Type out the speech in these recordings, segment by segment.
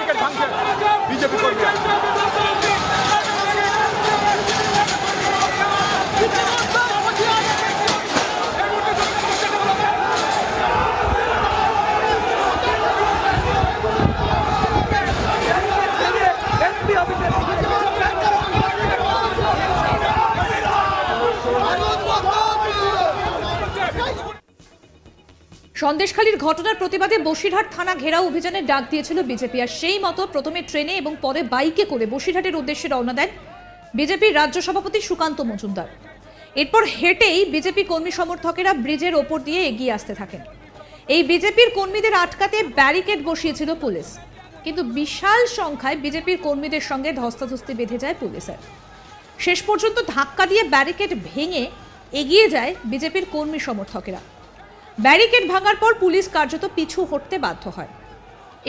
Barricade ভাঙছে BJP কর্মীরা। সন্দেশখালীর ঘটনার প্রতিবাদে বসিরহাট থানা ঘেরাও অভিযানের ডাক দিয়েছিল বিজেপি, আর সেই মতো প্রথমে ট্রেনে এবং পরে বাইকে করে বসিরহাটের উদ্দেশ্যে রওনা দেন বিজেপির রাজ্য সভাপতি সুকান্ত মজুমদার। এরপর হেঁটেই বিজেপি কর্মী সমর্থকেরা ব্রিজের ওপর দিয়ে এগিয়ে আসতে থাকেন। এই বিজেপির কর্মীদের আটকাতে ব্যারিকেড বসিয়েছিল পুলিশ, কিন্তু বিশাল সংখ্যায় বিজেপির কর্মীদের সঙ্গে ধস্তাধস্তি বেঁধে যায় পুলিশের। শেষ পর্যন্ত ধাক্কা দিয়ে ব্যারিকেড ভেঙে এগিয়ে যায় বিজেপির কর্মী সমর্থকেরা। ব্যারিকেড ভাঙার পর পুলিশ কার্যত পিছু হটতে বাধ্য হয়।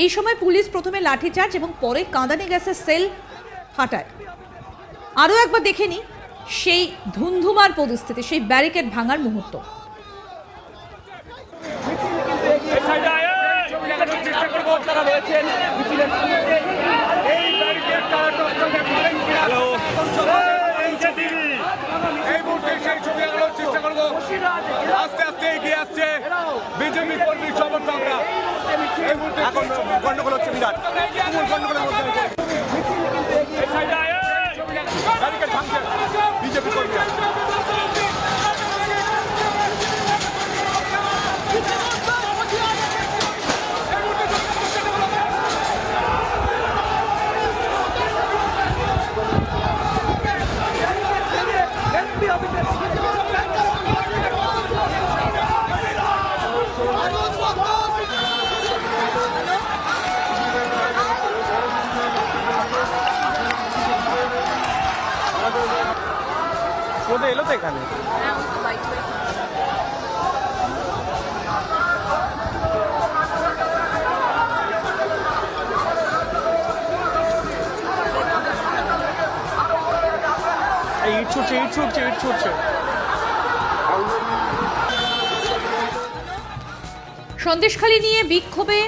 এই সময় পুলিশ প্রথমে লাঠিচার্জ এবং পরে কাঁদানে গ্যাসের সেল ফাটায়। আরও একবার দেখে নিই সেই ধুন্ধুমার পরিস্থিতি, সেই ব্যারিকেড ভাঙার মুহূর্ত। আস্তে আস্তে এগিয়ে আসছে বিজেপি কর্মী সমর্থকরা। এখন গন্ডগোল হচ্ছে বিরাট, গন্ডগোলের মধ্যে ব্যারিকেড ভাঙছে বিজেপি কর্মীরা। এলো তো এখানে ইট ছুটছে। সন্দেশখালী নিয়ে বিক্ষোভে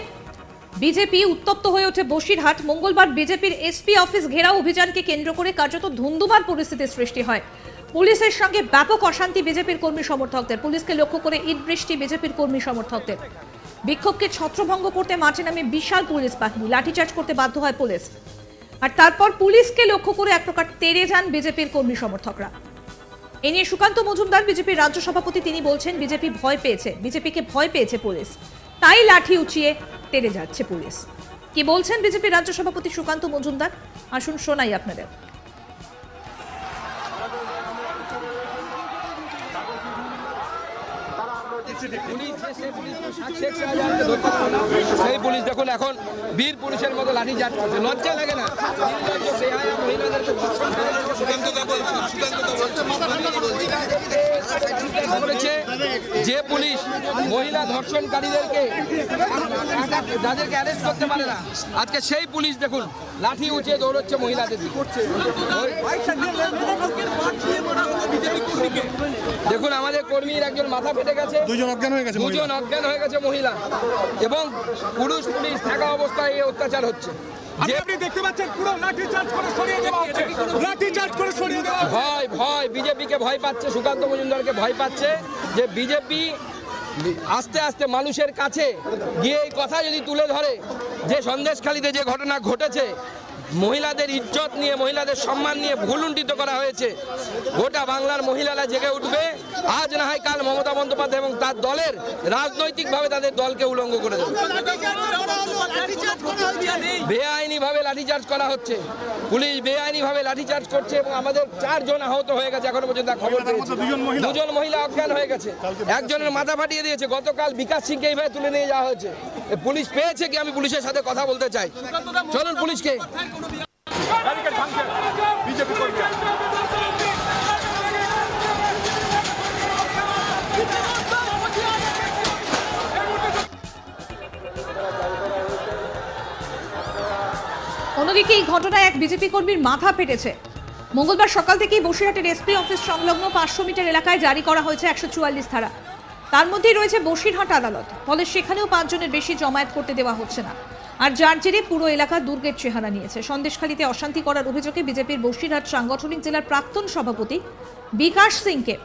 বিজেপি উত্তপ্ত হয়ে ওঠে বসিরহাট। মঙ্গলবার বিজেপির এসপি অফিস ঘেরাও অভিযানকে কেন্দ্র করে কার্যত ধুন্ধুমার পরিস্থিতির সৃষ্টি হয়। পুলিশের সঙ্গে ব্যাপক অশান্তি বিজেপির কর্মী সমর্থকদের। পুলিশকে লক্ষ্য করে ইট বৃষ্টি বিজেপির কর্মী সমর্থকদের। বিক্ষোভকে ছত্রভঙ্গ করতে মাঠে নামে বিশাল পুলিশ বাহিনী, লাঠিচার্জ করতে বাধ্য হয় পুলিশ। আর তারপর পুলিশকে লক্ষ্য করে এক প্রকার তেড়ে যান বিজেপির কর্মী সমর্থকরা। এ নিয়ে সুকান্ত মজুমদার বিজেপির রাজ্য সভাপতি, তিনি বলছেন বিজেপিকে ভয় পেয়েছে পুলিশ, তাই লাঠি উঁচিয়ে তেড়ে যাচ্ছে পুলিশ। কি বলছেন বিজেপির রাজ্য সভাপতি সুকান্ত মজুমদার, আসুন শোনাই আপনাদের। সেই পুলিশ দেখুন এখন বীর পুলিশের মতো লাঠি চার্জ করছে, লজ্জা লাগে না? যে পুলিশ মহিলা ধর্ষণকারীদেরকে যাদেরকে অ্যারেস্ট করতে পারে না, আজকে সেই পুলিশ দেখুন লাঠি উঁচিয়ে দৌড়চ্ছে মহিলাদের দিকে। দেখুন আমাদের কর্মীর একজন মাথা ফেটে গেছে, দুজন অজ্ঞান হয়ে গেছে মহিলা, এবং পুরুষ পুলিশ থাকা অবস্থায় এই অত্যাচার হচ্ছে। আপনি দেখতে পাচ্ছেন পুরো লাঠিচার্জ করে সরিয়ে দেওয়া হচ্ছে, ভয় বিজেপিকে ভয় পাচ্ছে, সুকান্ত মজুমদারকে ভয় পাচ্ছে যে বিজেপি আস্তে আস্তে মানুষের কাছে গিয়ে এই কথা যদি তুলে ধরে যে সন্দেশখালীতে যে ঘটনা ঘটেছে, মহিলাদের ইজ্জত নিয়ে, মহিলাদের সম্মান নিয়ে ভুলুণ্ঠিত করা হয়েছে, গোটা বাংলার মহিলারা জেগে উঠবে। আজ না হয় কাল মমতা বন্দ্যোপাধ্যায় এবং তার দলের রাজনৈতিকভাবে তাদের দলকে উলঙ্গ করে দেবে। বেআইনিভাবে লাঠিচার্জ করা হচ্ছে, পুলিশ বেআইনিভাবে লাঠিচার্জ করছে, এবং আমাদের 4 জন আহত হয়ে গেছে এখনো পর্যন্ত খবর পেয়েছি। 2জন মহিলা অজ্ঞান হয়ে গেছে, একজনের মাথা ফাটিয়ে দিয়েছে। গতকাল বিকাশ সিংকে এইভাবে তুলে নিয়ে যাওয়া হয়েছে। পুলিশ পেয়েছে কি? আমি পুলিশের সাথে কথা বলতে চাই, চলুন পুলিশকে। বিজেপি কর্মীরা অন্যদিকে এই ঘটনায় এক বিজেপি কর্মীর মাথা ফেটেছে। মঙ্গলবার সকাল থেকেই বসিরহাটের এসপি অফিস সংলগ্ন 500 মিটার এলাকায় জারি করা হয়েছে 144 ধারা। তার মধ্যেই রয়েছে বসিরহাট আদালত। ফলে সেখানেও 5 জনের বেশি জমায়েত করতে দেওয়া হচ্ছে না। আর যার জেরে পুরো এলাকা দুর্গের চেহারা নিয়েছে। সন্দেশখালীতে অশান্তি করার অভিযোগে বিজেপির বসিরহাট সাংগঠনিক জেলার প্রাক্তন সভাপতি বিকাশ সিংকে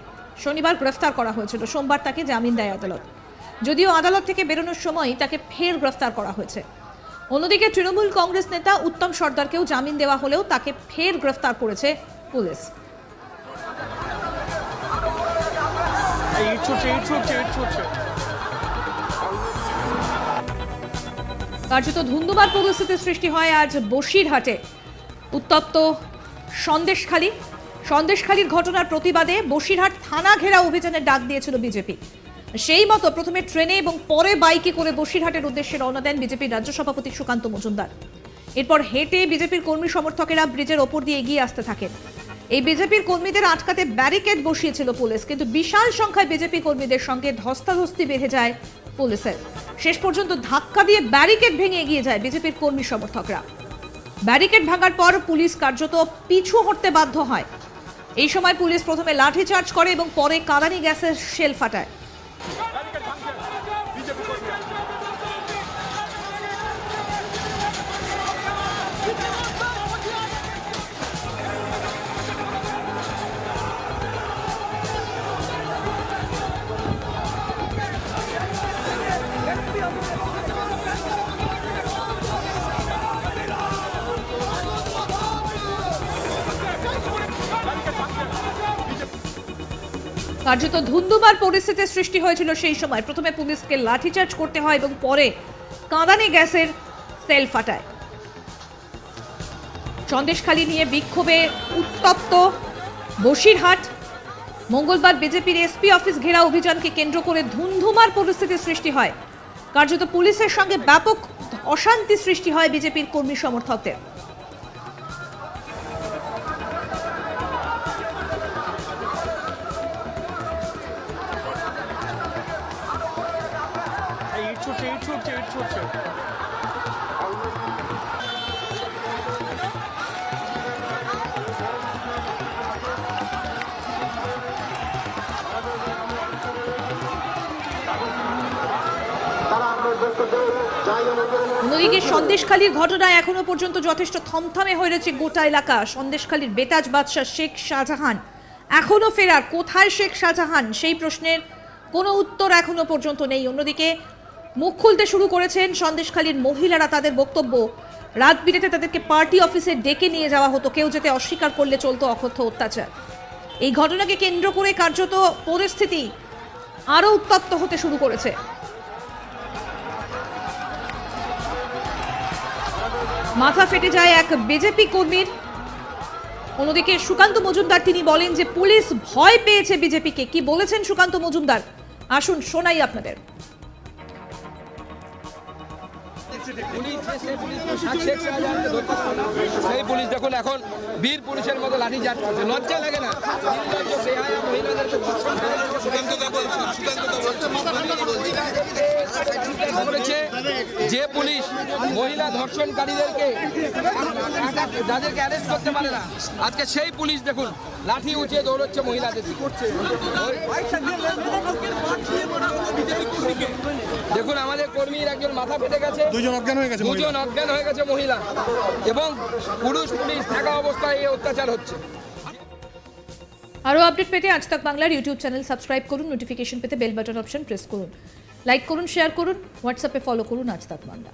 শনিবার গ্রেফতার করা হয়েছিল। সোমবার তাকে জামিন দেয় আদালত। যদিও আদালত থেকে বেরোনোর সময় তাকে ফের গ্রেফতার করা হয়েছে। অন্যদিকে তৃণমূল কংগ্রেস নেতা উত্তম সর্দারকেও জামিন দেওয়া হলেও তাকে ফের গ্রেফতার করেছে পুলিশ। কার্যত ধুন্ধুমার পরিস্থিতির সৃষ্টি হয় আজ বসিরহাটে। উত্তপ্ত সন্দেশখালীর ঘটনার প্রতিবাদে বসিরহাট থানা ঘেরা অভিযানের ডাক দিয়েছিল বিজেপি। সেই মতো প্রথমে ট্রেনে এবং পরে বাইকে করে বসিরহাটের উদ্দেশ্যে রওনা দেন বিজেপির রাজ্য সভাপতি সুকান্ত মজুমদার। এরপর হেঁটে বিজেপির কর্মী সমর্থকেরা ব্রিজের ওপর দিয়ে এগিয়ে আসতে থাকেন। এই বিজেপির কর্মীদের আটকাতে ব্যারিকেড বসিয়েছিল পুলিশ, কিন্তু বিশাল সংখ্যায় বিজেপি কর্মীদের সঙ্গে ধস্তাধস্তি বেঁধে যায় পুলিশের। শেষ পর্যন্ত ধাক্কা দিয়ে ব্যারিকেড ভেঙে এগিয়ে যায় বিজেপির কর্মী সমর্থকরা। ব্যারিকেড ভাঙার পর পুলিশ কার্যত পিছু হটতে বাধ্য হয়। এই সময় পুলিশ প্রথমে লাঠিচার্জ করে এবং পরে কাঁদানি গ্যাসের শেল ফাটায়। কার্যত ধুন্ধুমার পরিস্থিতির সৃষ্টি হয়েছিল সেই সময়। প্রথমে পুলিশকে লাঠিচার্জ করতে হয় এবং পরে কাঁদানি গ্যাসের সেল ফাটায়। সন্দেশখালী নিয়ে বিক্ষোভে উত্তপ্ত বসিরহাট। মঙ্গলবার বিজেপির এসপি অফিস ঘেরা অভিযানকে কেন্দ্র করে ধুন্ধুমার পরিস্থিতির সৃষ্টি হয়। কার্যত পুলিশের সঙ্গে ব্যাপক অশান্তি সৃষ্টি হয় বিজেপির কর্মী সমর্থকদের। অন্যদিকে সন্দেশখালীর ঘটনায় এখনো পর্যন্ত যথেষ্ট থমথমে হয়ে রয়েছে গোটা এলাকা। সন্দেশখালীর বেতাজ বাদশাহ শেখ শাহজাহান এখনো ফেরার। কোথায় শেখ শাহজাহান, সেই প্রশ্নের কোনো উত্তর এখনো পর্যন্ত নেই। অন্যদিকে মুখ খুলতে শুরু করেছেন সন্দেশখালীর মহিলারা। তাদের বক্তব্য, রাত বিরেতে তাদেরকে পার্টি অফিসে ডেকে নিয়ে যাওয়া হতো, কেউ যেতে অস্বীকার করলে চলতো অকথ্য অত্যাচার। এই ঘটনাকে কেন্দ্র করে কার্যত পরিস্থিতি আরো উত্তপ্ত হতে শুরু করেছে। মাথা ফেটে যায় এক বিজেপি কর্মীর। অন্যদিকে সুকান্ত মজুমদার তিনি বলেন যে পুলিশ ভয় পেয়েছে বিজেপিকে। কি বলেছেন সুকান্ত মজুমদার, আসুন শোনাই আপনাদের। সেই পুলিশ দেখুন এখন বীর পুলিশের মতো লাঠি চার্জ করছে। লজ্জা লাগে না? যে পুলিশ মহিলা ধর্ষণকারীদেরকে যাদেরকে অ্যারেস্ট করতে পারে না, আজকে সেই পুলিশ দেখুন লাঠি উঁচিয়ে দৌড়চ্ছে মহিলাদের করছে। দেখুন আমাদের কর্মীর একজন মাথা ফেটে গেছে, দুজন অজ্ঞান হয়ে গেছে মহিলা, এবং পুরুষ পুলিশ থাকা অবস্থায় এই অত্যাচার হচ্ছে। আরও আপডেট পেতে আজ তাক বাংলার ইউটিউব চ্যানেল সাবস্ক্রাইব করুন, নোটিফিকেশন পেতে বেল বাটন অপশন প্রেস করুন, লাইক করুন, শেয়ার করুন, হোয়াটসঅ্যাপে ফলো করুন আজ তাক বাংলা।